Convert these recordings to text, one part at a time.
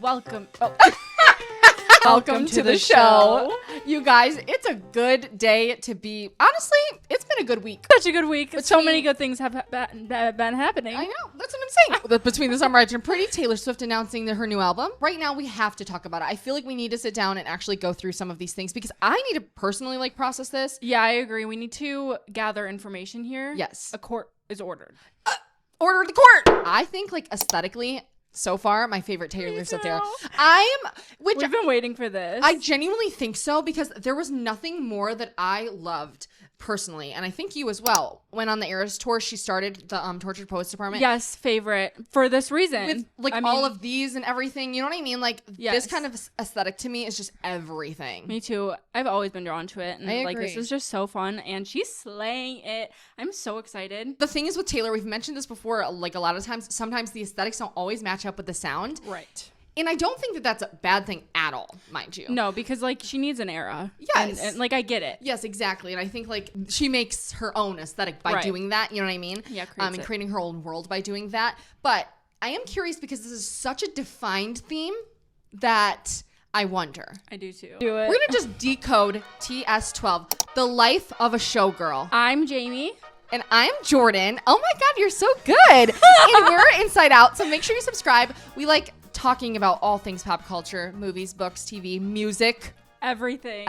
Welcome. Welcome to the show. You guys, it's a good day to be. Honestly, it's been a good week. Such a good week. So many good things have been happening. I know. That's what I'm saying. Between the summer and pretty, Taylor Swift announcing her new album. Right now, we have to talk about it. I feel like we need to sit down and actually go through some of these things because I need to personally process this. Yeah, I agree. We need to gather information here. Yes. A court is ordered. Order the court. I think aesthetically, so far, my favorite Taylor Swift era. We've been waiting for this. I genuinely think so because there was nothing more that I loved personally, and I think you as well. When on the Eras tour, she started the Tortured Poets Department. Yes, favorite for this reason. With all of these and everything, you know what I mean? Yes. This kind of aesthetic to me is just everything. Me too. I've always been drawn to it, and I agree. this is just so fun, and she's slaying it. I'm so excited. The thing is with Taylor, we've mentioned this before. A lot of times, sometimes the aesthetics don't always match up with the sound. Right. And I don't think that that's a bad thing at all, mind you. No, because she needs an era. Yes. And I get it. Yes, exactly. And I think she makes her own aesthetic by doing that. You know what I mean? Yeah, creating her own world by doing that. But I am curious because this is such a defined theme that I wonder. I do too. We're going to just decode TS12, the life of a showgirl. I'm Jamie. And I'm Jordan. Oh my God, you're so good. And we're Inside Out. So make sure you subscribe. We like talking about all things pop culture, movies, books, TV, music. Everything.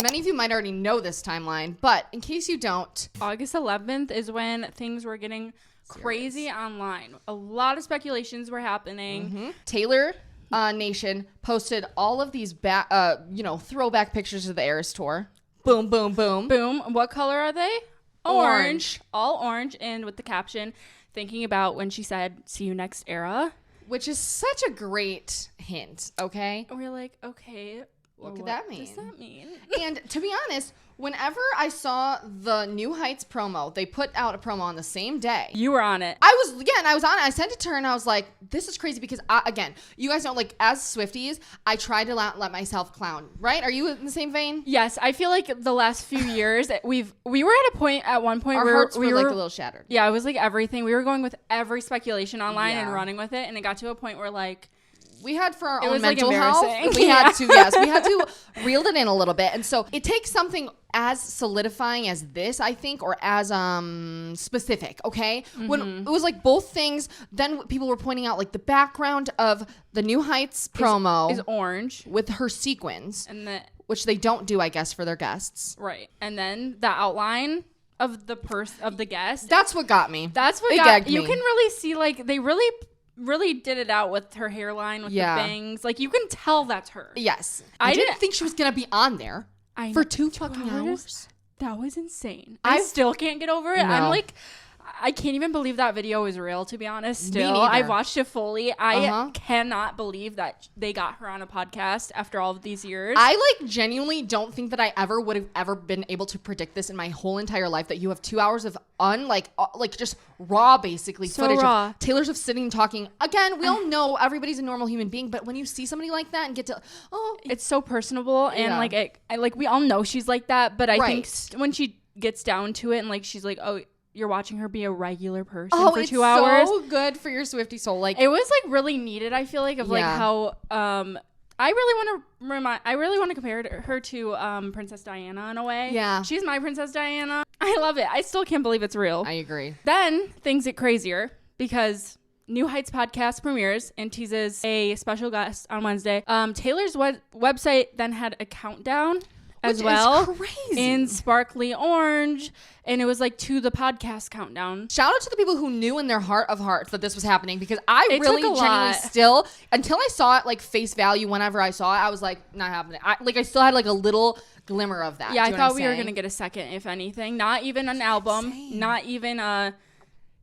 Many of you might already know this timeline, but in case you don't. August 11th is when things were getting crazy online. A lot of speculations were happening. Mm-hmm. Taylor Nation posted all of these throwback pictures of the Eras tour. Boom, boom, boom. Boom. What color are they? Orange. All orange. And with the caption, thinking about when she said, "See you next era." Which is such a great hint, okay? We're like, okay, what could that mean? What does that mean? And to be honest, whenever I saw the New Heights promo, they put out a promo on the same day. You were on it. I was on it. I sent it to her and I was like, this is crazy because, you guys know, as Swifties, I try to let myself clown, right? Are you in the same vein? Yes. I feel like the last few years, we were at one point our where hearts were a little shattered. Yeah, it was everything. We were going with every speculation online and running with it. And it got to a point where we had for our own mental health. We had to reel it in a little bit. And so it takes something as solidifying as this, I think, or as specific, okay? Mm-hmm. When it was both things, then people were pointing out the background of the New Heights promo is orange with her sequins, and which they don't do, I guess, for their guests. Right. And then the outline of the guest. That's what got me. That's what got me. You can really see they really did it out with her hairline with the bangs. You can tell that's her. Yes. I didn't think she was going to be on there for 2 fucking hours. That was insane. I still can't get over it. No. I can't even believe that video is real, to be honest. Still, I watched it fully. I cannot believe that they got her on a podcast after all of these years. I genuinely don't think that I would have ever been able to predict this in my whole entire life, that you have 2 hours of just raw, basically, footage of Taylor Swift sitting and talking. Again, we all know everybody's a normal human being, but when you see somebody like that and get to, it's so personable. And we all know she's like that, but I think when she gets down to it and she's like, oh, you're watching her be a regular person for 2 hours. So good for your Swiftie soul. It was really needed. I feel how I really want to compare her to Princess Diana in a way. Yeah, she's my Princess Diana. I love it. I still can't believe it's real. I agree. Then things get crazier because New Heights podcast premieres and teases a special guest on Wednesday. Taylor's website then had a countdown as well, crazy. In sparkly orange, and it was to the podcast countdown. Shout out to the people who knew in their heart of hearts that this was happening, because I really genuinely lot. Still, until I saw it face value, whenever I saw it, I was not happening. I still had a little glimmer of that. Yeah, I thought we were gonna get a second, if anything. Not even an album, insane. Not even a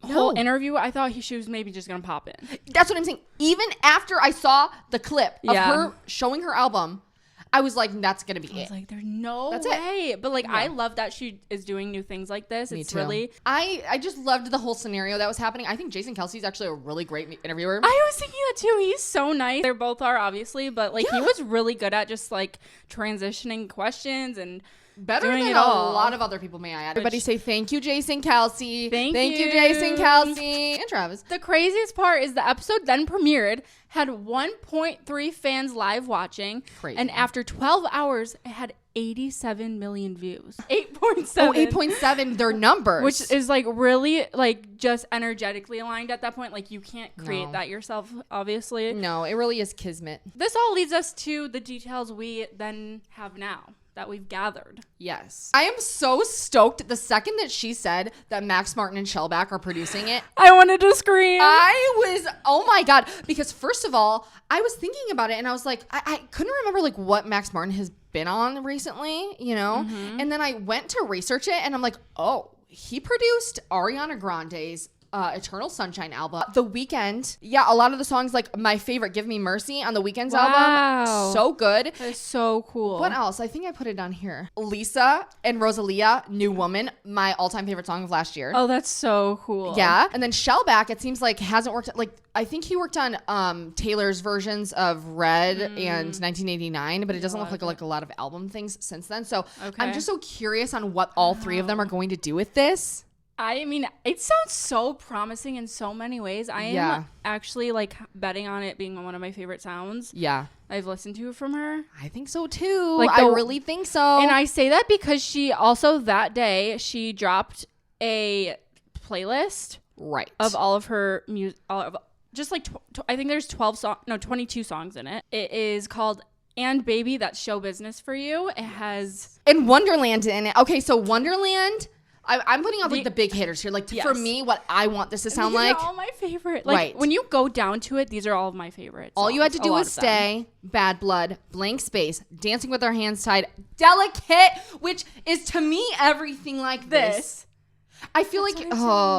whole interview. I thought she was maybe just gonna pop in. That's what I'm saying. Even after I saw the clip of her showing her album, I was that's gonna be it. I was there's no That's way. It. But I love that she is doing new things like this. Me it's too. Really, I just loved the whole scenario that was happening. I think Jason Kelsey's actually a really great interviewer. I was thinking that too. He's so nice. They both are, obviously, but he was really good at just transitioning questions and Better than a lot of other people, may I add. Everybody say thank you, Jason Kelsey. Thank you, Jason Kelsey. And Travis. The craziest part is the episode then premiered, had 1.3 fans live watching. Crazy. And after 12 hours, it had 87 million views. 8.7. Oh, 8.7, their numbers. Which is like really like just energetically aligned at that point. Like you can't create that yourself, obviously. No, it really is kismet. This all leads us to the details we then have now that we've gathered. Yes. I am so stoked the second that she said that Max Martin and Shellback are producing it. I wanted to scream. I was, oh my God. Because first of all, I was thinking about it and I was like, I couldn't remember like what Max Martin has been on recently, you know? Mm-hmm. And then I went to research it and I'm like, oh, he produced Ariana Grande's Eternal Sunshine album. The Weeknd, a lot of the songs, like my favorite, Give Me Mercy on the Weeknd's album, so good. That's so cool. What else? I think I put it on here. Lisa and Rosalia, New Woman, my all-time favorite song of last year. Oh, that's so cool. Yeah. And then Shellback, it seems like hasn't worked, like I think he worked on Taylor's versions of Red and 1989, but it doesn't look like a lot of album things since then. So I'm just so curious on what all three of them are going to do with this. I mean, it sounds so promising in so many ways. I am actually like betting on it being one of my favorite sounds. Yeah. I've listened to from her. I think so too. Like I really think so. And I say that because she also that day, she dropped a playlist of all of her music, just like, I think there's 22 songs in it. It is called And Baby, That's Show Business for You. It has... And Wonderland in it. Okay, so Wonderland... I'm putting out like the big hitters here. Like for me, what I want this to sound these like. These are all my favorite. Like when you go down to it, these are all of my favorites. All you had to do was Stay, Bad Blood, Blank Space, Dancing with Our Hands Tied, Delicate, which is to me everything like this. I feel like,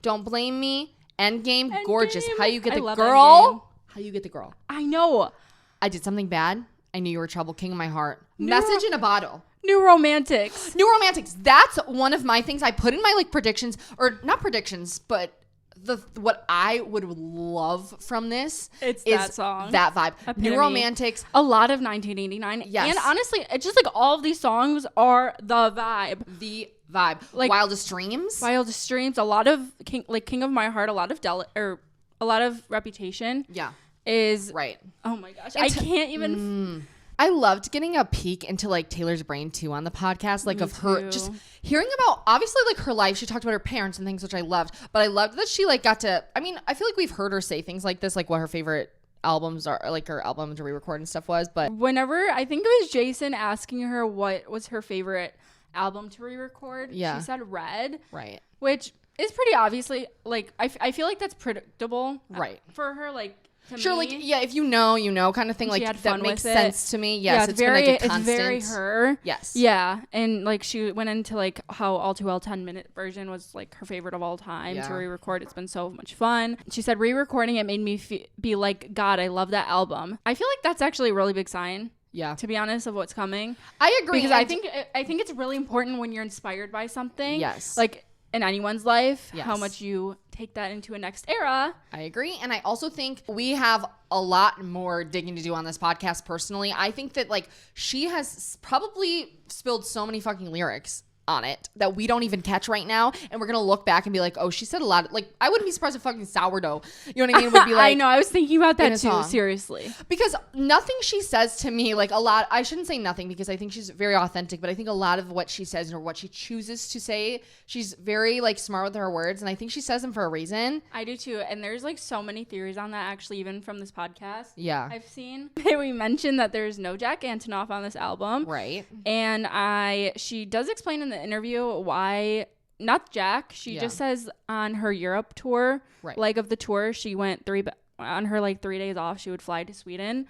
Don't Blame Me, Endgame, Gorgeous. How You Get the Girl. How You Get the Girl. I know. I Did Something Bad. I Knew You Were Trouble, King of My Heart. Message in a Bottle. New Romantics. That's one of my things I put in my like predictions, or not predictions, but what I would love from this is that song, that vibe. Epitome. New Romantics. A lot of 1989. Yes. And honestly, it's just like all of these songs are the vibe. Like Wildest Dreams. A lot of King of My Heart, a lot of a lot of Reputation. Yeah. Is right. Oh my gosh. I can't even I loved getting a peek into like Taylor's brain too on the podcast, like of her just hearing about obviously like her life. She talked about her parents and things, which I loved, but I loved that she like got to, I mean, I feel like we've heard her say things like this, like what her favorite albums are, like her album to re-record and stuff was, but whenever, I think it was Jason asking her what was her favorite album to re-record, she said Red. Right. Which is pretty obviously, like, I feel like that's predictable. Right. For her, like, sure, like, if you know kind of thing, like that makes sense to me. Yes, it's very, been like a constant. It's very her. Yes. Yeah, and like she went into like how All Too Well 10-minute version was like her favorite of all time to re-record. It's been so much fun. She said re-recording it made me be like, God, I love that album. I feel like that's actually a really big sign. Yeah. To be honest, of what's coming. I agree. Because I think it's really important when you're inspired by something. Yes. Like in anyone's life, how much you take that into a next era. I agree. And I also think we have a lot more digging to do on this podcast personally. I think that like she has probably spilled so many fucking lyrics on it that we don't even catch right now, and we're gonna look back and be like, oh, she said a lot of, like, I wouldn't be surprised if fucking Sourdough, you know what I mean, would be like, I know, I was thinking about that too, seriously, because nothing she says to me, like a lot, I shouldn't say nothing because I think she's very authentic, but I think a lot of what she says or what she chooses to say, she's very like smart with her words, and I think she says them for a reason. I do too, and there's like so many theories on that actually, even from this podcast I've seen. We mentioned that there's no Jack Antonoff on this album, right? And she does explain in the interview why not Jack. She just says on her Europe tour, leg of the tour, she went on her like 3 days off, she would fly to Sweden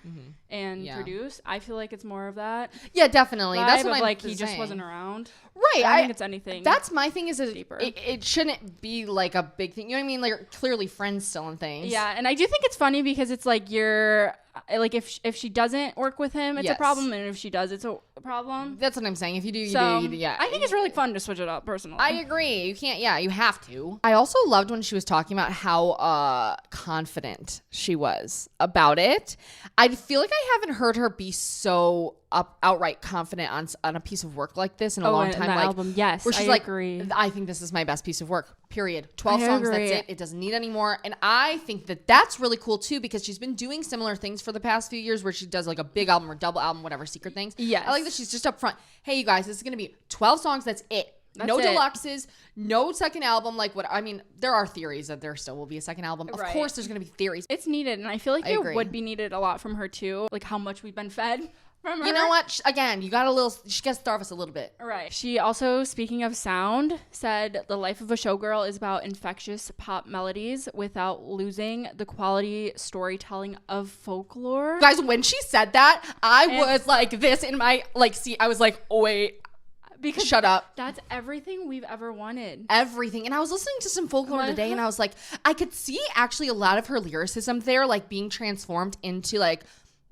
and produce. I feel like it's more of that. Yeah, definitely. That's what I'm like he just wasn't around. Right. I don't think it's anything. That's my thing, is deeper. It shouldn't be like a big thing. You know what I mean? Like clearly friends still and things. Yeah, and I do think it's funny because it's like you're like if she doesn't work with him, it's a problem, and if she does, it's a problem. That's what I'm saying. If you do, you do. Yeah. I think it's really fun to switch it up personally. I agree. You can't. Yeah, you have to. I also loved when she was talking about how confident she was about it. I feel like I haven't heard her be so outright confident on a piece of work like this in a long time. Like album. Yes, where she's I like, agree. I think this is my best piece of work. Period. 12 songs. Agree. That's it. It doesn't need any more. And I think that that's really cool too, because she's been doing similar things for the past few years where she does like a big album or double album, whatever, secret things. Yes. I like that she's just up front. Hey, you guys, this is going to be 12 songs. That's it. No deluxes, no second album. Like what? I mean, there are theories that there still will be a second album. Of course, there's going to be theories. It's needed. And I feel like it would be needed a lot from her too. Like how much we've been fed. From her. You know what? Again, you got a little. She gets to starve us a little bit. Right. She also, speaking of sound, said the life of a showgirl is about infectious pop melodies without losing the quality storytelling of folklore. Guys, when she said that, I was like this in my seat. I was like, oh, wait. Because shut up. That's everything we've ever wanted. Everything. And I was listening to some folklore today, and I was like, I could see actually a lot of her lyricism there, like being transformed into like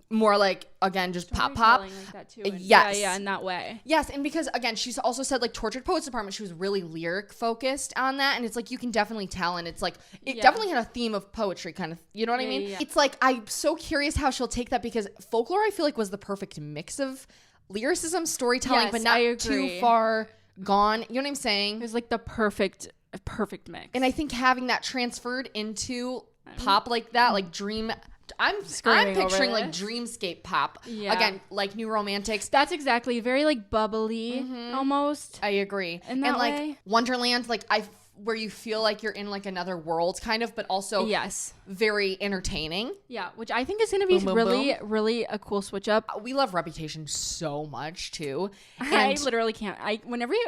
more like, again, just pop like that too. Yes. Yeah, in that way. Yes, and because again, she's also said like Tortured Poets Department, she was really lyric focused on that, and it's like you can definitely tell, and it's like it definitely had a theme of poetry kind of, you know what I mean? Yeah. It's like I'm so curious how she'll take that, because folklore I feel like was the perfect mix of lyricism, storytelling, but not too far gone. You know what I'm saying? It was like the perfect mix. And I think having that transferred into pop like that, like dream. I'm picturing like dreamscape pop. Yeah. Again, like New Romantics. That's exactly very like bubbly almost. I agree. In that like way. Wonderland, like where you feel like you're in like another world kind of, but also very entertaining. Yeah, which I think is going to be really a cool switch up. We love Reputation so much too. And I literally can't.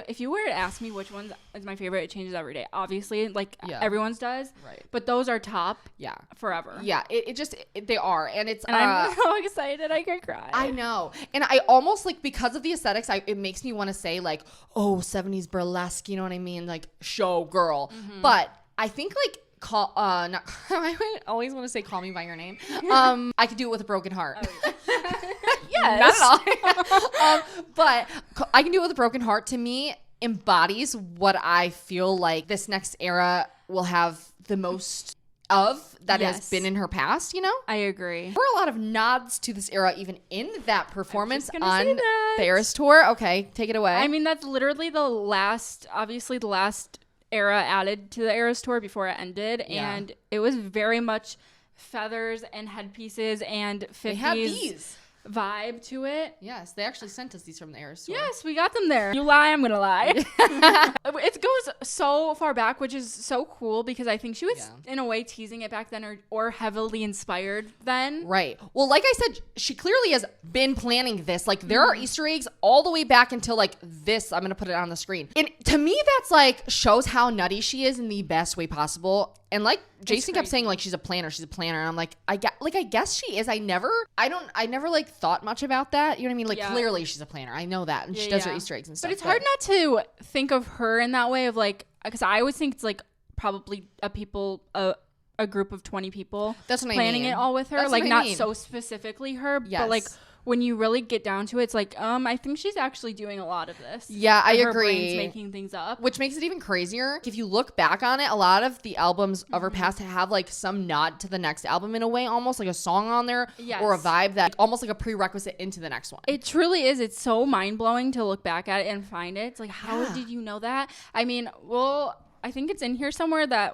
If you were to ask me which one is my favorite, it changes every day. Obviously, like everyone's does. Right. But those are top. Yeah. Forever. Yeah. They are, and it's. And I'm so excited, I could cry. I know, and I almost like, because of the aesthetics, it makes me want to say like, oh, 70s burlesque. You know what I mean? Like showgirl. But I think like I always want to say Call Me by Your Name. I could do it with a broken heart. Oh, yeah. Yes. Not at all. But I Can Do It With a Broken Heart, to me, embodies what I feel like this next era will have the most of that has been in her past, you know? I agree. There were a lot of nods to this era even in that performance on the Eras tour. Okay, take it away. I mean, that's literally the last era added to the Eras tour before it ended, and it was very much feathers and headpieces and 50s they have these. Vibe to it. Yes, they actually sent us these from the Eras tour. Yes, we got them there. You lie, I'm gonna lie. It goes so far back, which is so cool, because I think she was in a way teasing it back then, or heavily inspired then. Right. Well, like I said, she clearly has been planning this. Like there are Easter eggs all the way back until like this. I'm gonna put it on the screen. And to me, that's like shows how nutty she is in the best way possible. And like Jason kept saying, like she's a planner. And I'm like, I guess she is. I never like thought much about that. You know what I mean? Like clearly she's a planner. I know that, and she does her Easter eggs and stuff. But it's hard not to think of her in that way of like, because I always think it's like probably a group of 20 people. That's what planning it all with her. That's like not so specifically her, but like when you really get down to it, it's like, I think she's actually doing a lot of this. Yeah, I agree. Her brain's making things up. Which makes it even crazier. If you look back on it, a lot of the albums of her past have like some nod to the next album in a way, almost like a song on there or a vibe that almost like a prerequisite into the next one. It truly is. It's so mind-blowing to look back at it and find it. It's like, how did you know that? I mean, well, I think it's in here somewhere that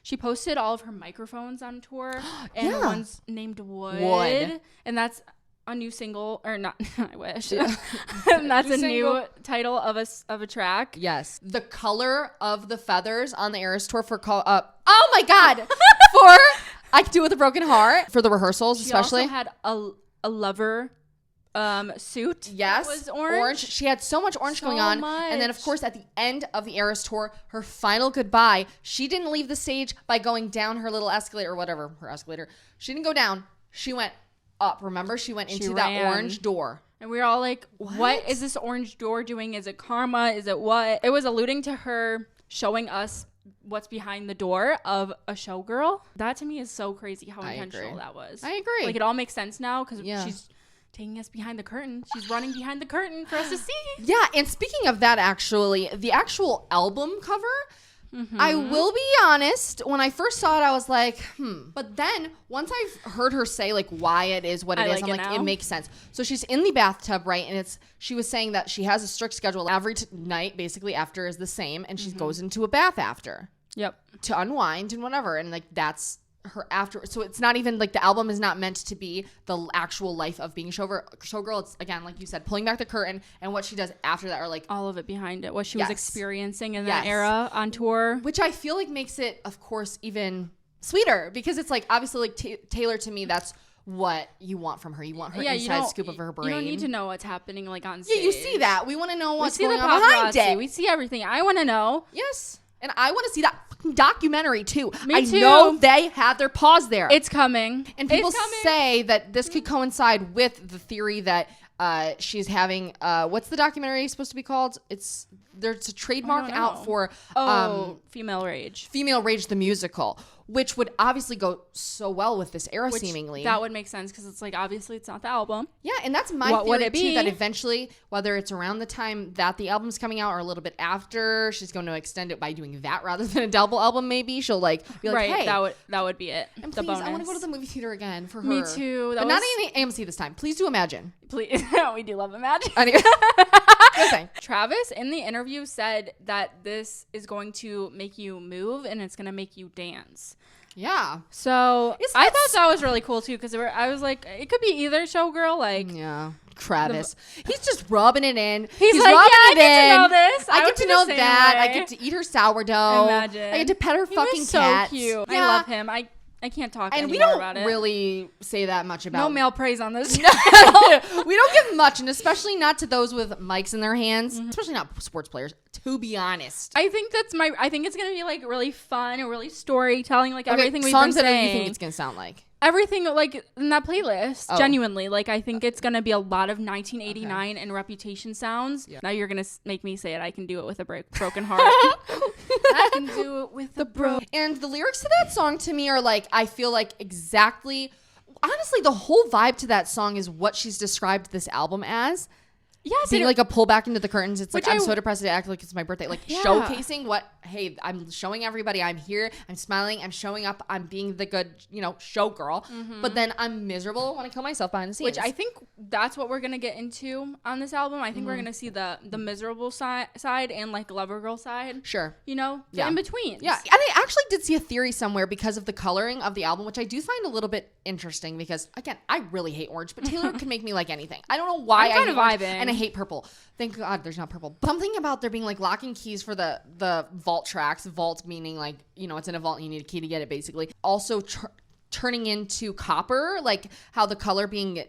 she posted all of her microphones on tour, and one's named Wood. And that's a new single, or not, I wish. And that's a new title of a track. Yes. The color of the feathers on the Eras tour oh my God! For I Can Do It With a Broken Heart, for the rehearsals especially. She also had a lover suit. Yes. That was orange. She had so much orange going on. And then of course at the end of the Eras tour, her final goodbye, she didn't leave the stage by going down her little escalator or whatever, her escalator. She didn't go down. She went up. Remember? She went into that orange door. And we were all like, what is this orange door doing? Is it karma? Is it what? It was alluding to her showing us what's behind the door of a showgirl. That to me is so crazy how intentional that was. I agree. Like it all makes sense now, because she's taking us behind the curtain. She's running behind the curtain for us to see. Yeah, and speaking of that, actually, the actual album cover I will be honest, when I first saw it, I was like, But then once I've heard her say like why it is what it is, I'm like, it makes sense. So she's in the bathtub, right? And she was saying that she has a strict schedule. Every night, basically, after is the same. And she goes into a bath after. Yep. To unwind and whatever. And like, that's her after. So it's not even like the album is not meant to be the actual life of being a showgirl. It's, again, like you said, pulling back the curtain, and what she does after that, or like all of it behind it, what she was experiencing in that era on tour, which I feel like makes it, of course, even sweeter, because it's like, obviously, like Taylor, to me, that's what you want from her. You want her inside scoop of her brain. You don't need to know what's happening like on stage. Yeah, you see that. We want to know what's going on behind it. We see everything. I want to know. Yes. And I want to see that fucking documentary too. Me too. I know they had their pause there. It's coming. And people say that this could coincide with the theory that she's having, what's the documentary supposed to be called? There's a trademark out for Female Rage. Female Rage the musical, which would obviously go so well with this era, seemingly. That would make sense, because it's like, obviously it's not the album. Yeah, and that's my theory too, that eventually, whether it's around the time that the album's coming out or a little bit after, she's going to extend it by doing that rather than a double album. Maybe she'll like be like, hey, that would be it. And please, I want to go to the movie theater again for her. Me too. But not in AMC this time. Please do Imagine. Please, we do love Imagine. Anyway. Okay. Travis in the interview said that this is going to make you move and it's going to make you dance. Yeah. So I thought that was really cool too, because I was like, it could be either showgirl, like Travis. He's just rubbing it in. He's like, rubbing I it get in. to know this. I get to know that. Way. I get to eat her sourdough. Imagine. I get to pet her fucking so cat. Cute. Yeah. I love him. I can't talk and anymore about it. We don't really say that much about no male praise on this. We don't give much, and especially not to those with mics in their hands, especially not sports players, to be honest. I think I think it's gonna be like really fun and really storytelling, like everything we've songs been saying. That you think it's gonna sound like? Everything like in that playlist, genuinely. Like, I think it's gonna be a lot of 1989 and Reputation sounds. Yeah. Now you're gonna make me say it. I can do it with a broken heart. I can do it with a And the lyrics to that song to me are like, I feel like exactly, honestly, the whole vibe to that song is what she's described this album as. Yes, being like a pull back into the curtains. It's like, I'm so depressed to act like it's my birthday. Like showcasing hey, I'm showing everybody I'm here. I'm smiling. I'm showing up. I'm being the good, showgirl. But then I'm miserable when I kill myself behind the scenes. Which I think that's what we're going to get into on this album. I think we're going to see the miserable side and like lover girl side. Sure. In between. Yeah. And I actually did see a theory somewhere because of the coloring of the album, which I do find a little bit interesting because, again, I really hate orange, but Taylor can make me like anything. I don't know why I'm kind of vibing. And I hate purple. Thank God there's not purple. Something about there being like locking keys for the vault tracks. Vault meaning like, it's in a vault and you need a key to get it, basically. Also turning into copper, like how the color being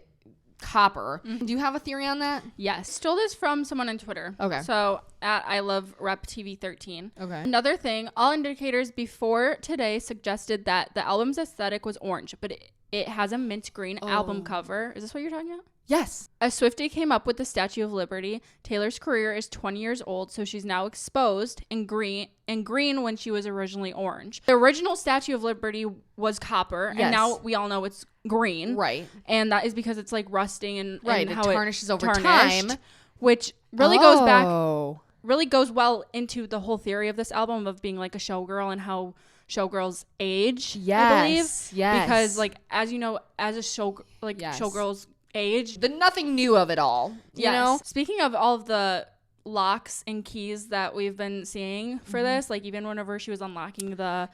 copper. Do you have a theory on that? Yes. Stole this from someone on Twitter. Okay. So at I love rep TV 13. Okay. Another thing, all indicators before today suggested that the album's aesthetic was orange, but it has a mint green album cover. Is this what you're talking about? Yes. A Swiftie came up with the Statue of Liberty. Taylor's career is 20 years old, so she's now exposed in green when she was originally orange. The original Statue of Liberty was copper, and now we all know it's green. Right. And that is because it's like rusting and how it tarnishes over time. Which really goes well into the whole theory of this album of being like a showgirl and how showgirls age, I believe. Yes. Because like, as you know, as a showgirls age, nothing new of it all, you know. Speaking of all of the locks and keys that we've been seeing for this, like even whenever she was unlocking the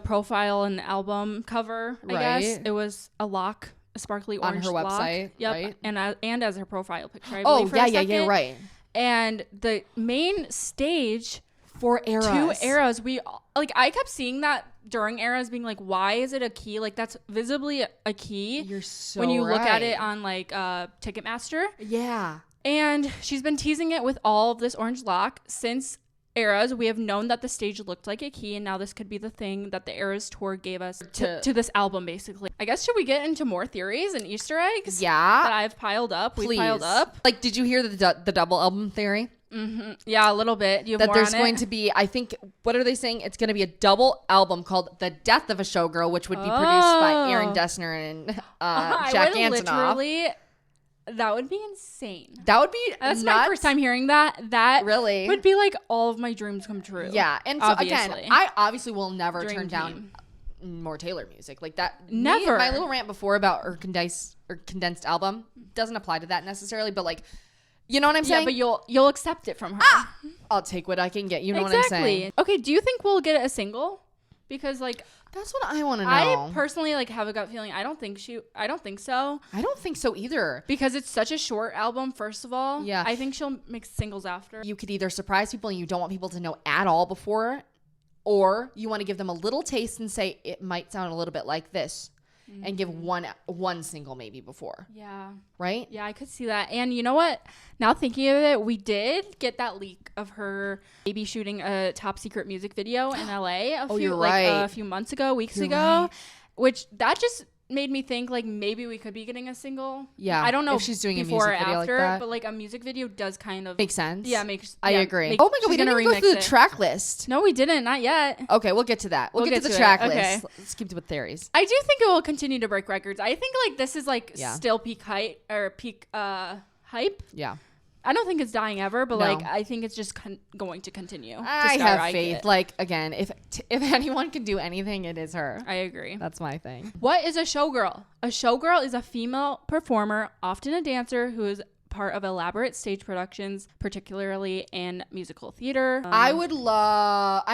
profile and the album cover, I guess it was a lock, a sparkly orange on her lock. website, right? And as her profile picture, I believe, right. And the main stage for Eras, 2 eras, I kept seeing that during Eras, being like, why is it a key? Like, that's visibly a key. You're so when you look at it on like Ticketmaster. Yeah. And she's been teasing it with all of this orange lock since Eras. We have known that the stage looked like a key, and now this could be the thing that the Eras tour gave us to this album, basically. I guess, should we get into more theories and Easter eggs? Yeah. That I've piled up. Please. We piled up. Like, did you hear the double album theory? Mm-hmm. Yeah, a little bit. You have that more there's on going to be, I think, what are they saying? It's going to be a double album called The Death of a Showgirl, which would be produced by Aaron Dessner and Jack Antonoff. Literally That would be insane. That would be That's nuts. my first time hearing that. That really would be like all of my dreams come true. Yeah. And so again, I obviously will never turn down more Taylor music. Like that. Never. My little rant before about her condensed album doesn't apply to that necessarily, but like, you know what I'm saying? Yeah, but you'll accept it from her. I'll take what I can get. You know what I'm saying? Okay, do you think we'll get a single? Because like that's what I want to know. I personally like have a gut feeling. I don't think so. I don't think so either. Because it's such a short album, first of all. Yeah. I think she'll make singles after. You could either surprise people and you don't want people to know at all before, or you want to give them a little taste and say it might sound a little bit like this. And give one single maybe before. Yeah. Right? Yeah, I could see that. And you know what? Now thinking of it, we did get that leak of her maybe shooting a top secret music video in LA a few months ago, weeks ago. Which that just made me think like maybe we could be getting a single. Yeah. I don't know if she's doing before a music video after, like that. but like a music video does kind of make sense. Yeah, I agree. Oh my god, we didn't even go through the track list. No, we didn't, not yet. Okay, we'll get to that. We'll get to the track list. Okay. Let's keep with theories. I do think it will continue to break records. I think like this is like still peak hype. Yeah. I don't think it's dying ever, but like I think it's just going to continue. I have faith. Like again, if anyone can do anything, it is her. I agree. That's my thing. What is a showgirl? A showgirl is a female performer, often a dancer, who is part of elaborate stage productions, particularly in musical theater. I would love.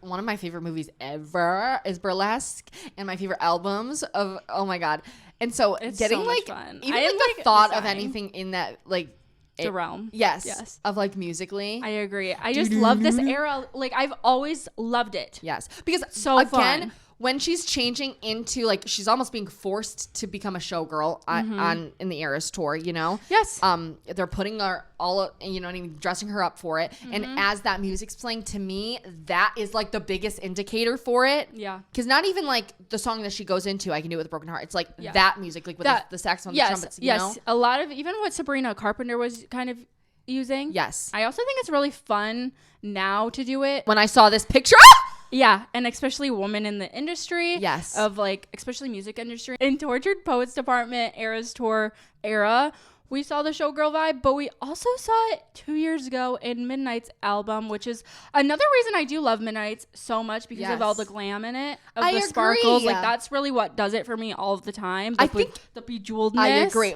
One of my favorite movies ever is Burlesque, and my favorite albums of. Oh my god! And so it's getting so like fun. even like the thought of anything in that like. The realm. Yes. Of like musically. I agree. I just love this era. Like I've always loved it. Yes. Because so again, fun. When she's changing into like she's almost being forced to become a showgirl on in the Eras tour, you know? Yes. They're putting her all you know what I mean, dressing her up for it. And as that music's playing, to me, that is like the biggest indicator for it. Yeah. Because not even like the song that she goes into, I Can Do It With a Broken Heart. It's like that music, like with the saxophone, the trumpets, you know? A lot of even what Sabrina Carpenter was kind of using. Yes. I also think it's really fun now to do it. When I saw this picture, yeah, and especially women in the industry. Yes. Of like, especially music industry. In Tortured Poets Department, Eras Tour era, we saw the showgirl vibe, but we also saw it 2 years ago in Midnight's album, which is another reason I do love Midnight's so much because of all the glam in it, of the sparkles. Like that's really what does it for me all of the time. I think the bejeweledness. I agree.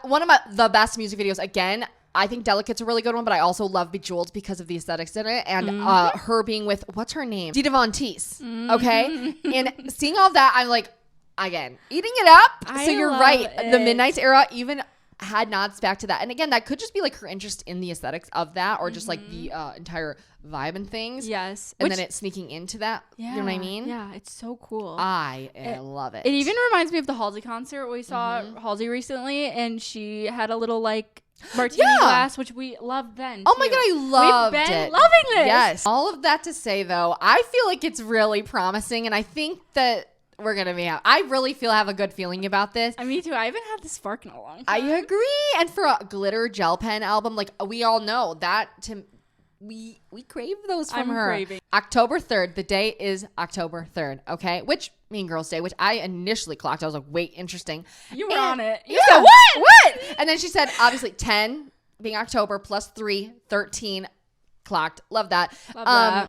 One of the best music videos, again, I think Delicate's a really good one, but I also love Bejeweled because of the aesthetics in it. And her being with, what's her name? Dita Von Teese. Okay? And seeing all that, I'm like, again, eating it up. So you're right. The Midnight's era even had nods back to that. And again, that could just be like her interest in the aesthetics of that or just like the entire vibe and things. Yes. And then it's sneaking into that. Yeah, you know what I mean? Yeah, it's so cool. I love it. It even reminds me of the Halsey concert we saw Halsey recently. And she had a little like martini glass, which we loved then. Oh my god, I loved it. We've been loving this. Yes. All of that to say, though, I feel like it's really promising, and I think that we're gonna be out. I really have a good feeling about this. Me too. I haven't had this spark in a long time. I agree. And for a glitter gel pen album, like we all know that we crave those from her. Craving. October 3rd. The day is October 3rd. Okay, which Mean Girls Day, which I initially clocked. I was like, wait, interesting. You were on it. You said what? And then she said, obviously 10 being October plus 3, 13. Clocked. Love that. And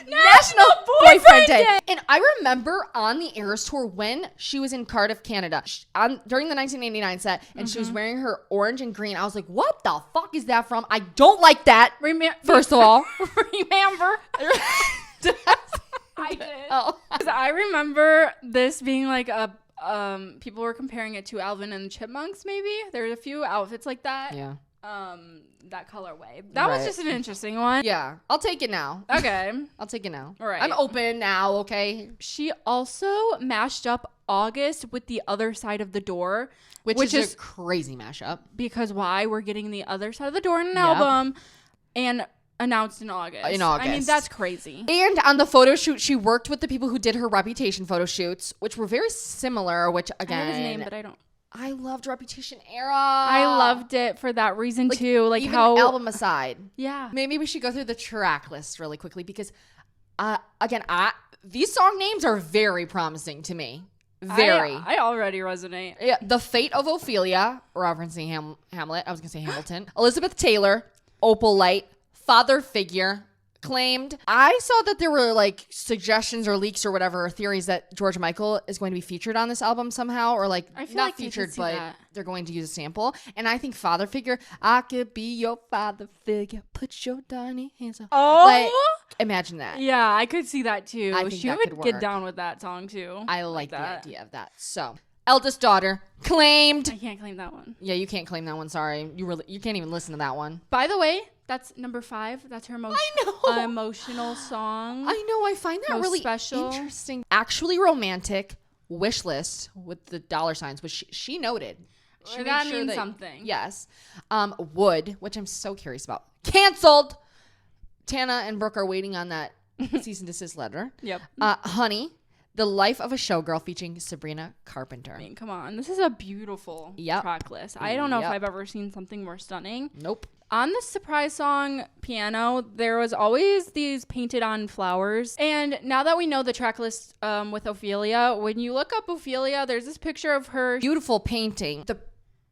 National Boyfriend Day. And I remember on the Eras tour when she was in Cardiff, Canada, during the 1989 set, and she was wearing her orange and green. I was like, what the fuck is that from? I don't like that. First of all. Remember? I did. Oh. I remember this being like people were comparing it to Alvin and the Chipmunks, maybe. There's a few outfits like that. Yeah. That colorway. That was just an interesting one. Yeah. I'll take it now. Okay. I'll take it now. All right. I'm open now, okay? She also mashed up August with The Other Side of the Door. Which is a crazy mashup. Because why? We're getting The Other Side of the Door in an album and announced in August. I mean, that's crazy. And on the photo shoot, she worked with the people who did her Reputation photo shoots, which were very similar, which again... I know his name, but I don't... I loved Reputation era. I loved it for that reason too. Like even how album aside. Yeah. Maybe we should go through the track list really quickly because again, these song names are very promising to me. Very. I already resonate. Yeah, The Fate of Ophelia, referencing Hamlet. I was going to say Hamilton. Elizabeth Taylor, Opalite, Father Figure, claimed. I saw that there were like suggestions or leaks or whatever, or theories that George Michael is going to be featured on this album somehow, or like not like featured, but they're going to use a sample. And I think Father Figure, I could be your father figure, put your tiny hands up. Oh, like, imagine that. Yeah, I could see that too. I think she that would could get work. down with that song too. I like the that. idea of that. So, eldest daughter claimed. I can't claim that one. Yeah, you can't claim that one. Sorry, you can't even listen to that one. By the way, that's number 5. That's her most emotional song. I know. I find that most really special. Interesting. Actually, romantic wish list with the dollar signs, which she noted. She that made sure means something. Yes. Wood, which I'm so curious about. Canceled. Tana and Brooke are waiting on that cease and desist letter. Yep. Honey, The Life of a Showgirl featuring Sabrina Carpenter. I mean, come on. This is a beautiful track list. I don't know if I've ever seen something more stunning. Nope. On the surprise song piano, there was always these painted on flowers. And now that we know the track list with Ophelia, when you look up Ophelia, there's this picture of her. Beautiful painting. The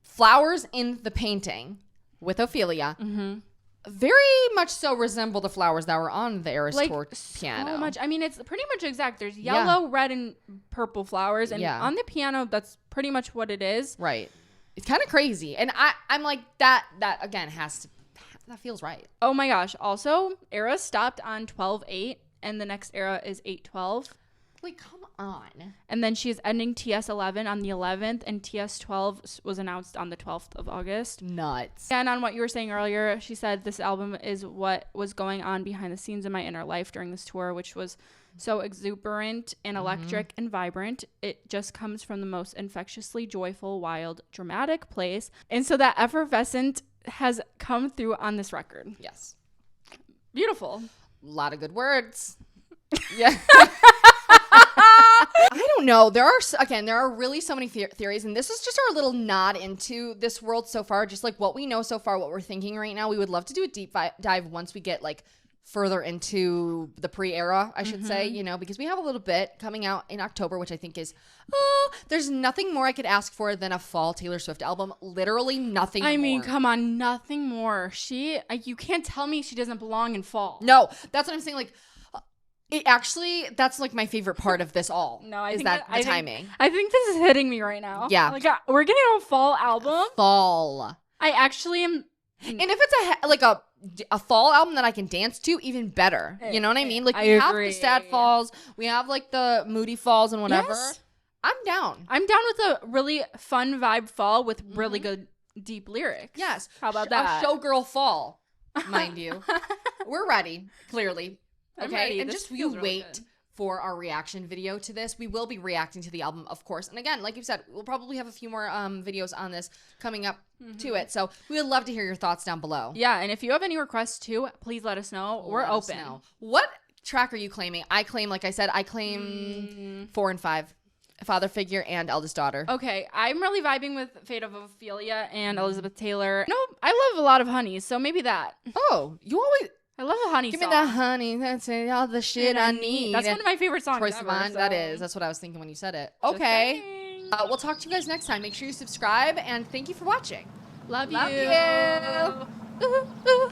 flowers in the painting with Ophelia very much so resemble the flowers that were on the Eras Tour piano. So much. I mean, it's pretty much exact. There's yellow, red, and purple flowers. And on the piano, that's pretty much what it is. Right. It's kind of crazy. And I'm like, that again that feels right. Oh my gosh. Also, era stopped on 12/8 and the next era is 8/12. Like, come on. And then she is ending TS11 on the 11th and TS12 was announced on the 12th of August. Nuts. And on what you were saying earlier, she said this album is what was going on behind the scenes in my inner life during this tour, which was so exuberant and electric and vibrant. It just comes from the most infectiously joyful, wild, dramatic place. And so that effervescent has come through on this record. Yes. Beautiful. A lot of good words. Yeah. I don't know. There are really so many theories, and this is just our little nod into this world so far, just like what we know so far, what we're thinking right now. We would love to do a deep dive once we get like further into the pre-era, I should say, because we have a little bit coming out in October, which I think is, there's nothing more I could ask for than a fall Taylor Swift album. Literally nothing more. I mean, come on, nothing more. You can't tell me she doesn't belong in fall. No, that's what I'm saying. Like, that's like my favorite part of this all. No, I think the timing. I think this is hitting me right now. Yeah. Like, we're getting a fall album. Fall. I actually am. And if it's a fall album that I can dance to, even better. You know what I mean? Like, we have the sad falls, we have like the moody falls and whatever. Yes. I'm down. I'm down with a really fun vibe fall with really good deep lyrics. Yes. How about that? A showgirl fall, mind you. We're ready, clearly. I'm okay, ready. and This just you feels really wait good. for our reaction video to this. We will be reacting to the album, of course. And again, like you said, we'll probably have a few more videos on this coming up to it. So we would love to hear your thoughts down below. Yeah, and if you have any requests too, please let us know. We're open. What track are you claiming? I claim, like I said, 4 and 5. Father Figure and Eldest Daughter. Okay, I'm really vibing with Fate of Ophelia and Elizabeth Taylor. No, I love a lot of honeys, so maybe that. Oh, you always... I love a honey Give song. me that honey, that's all the shit I need. That's one of my favorite songs Troye ever. Sivan, So. that is. That's what I was thinking when you said it. Just Okay. saying. We'll talk to you guys next time. Make sure you subscribe, and thank you for watching. Love Love you. you. Ooh, ooh.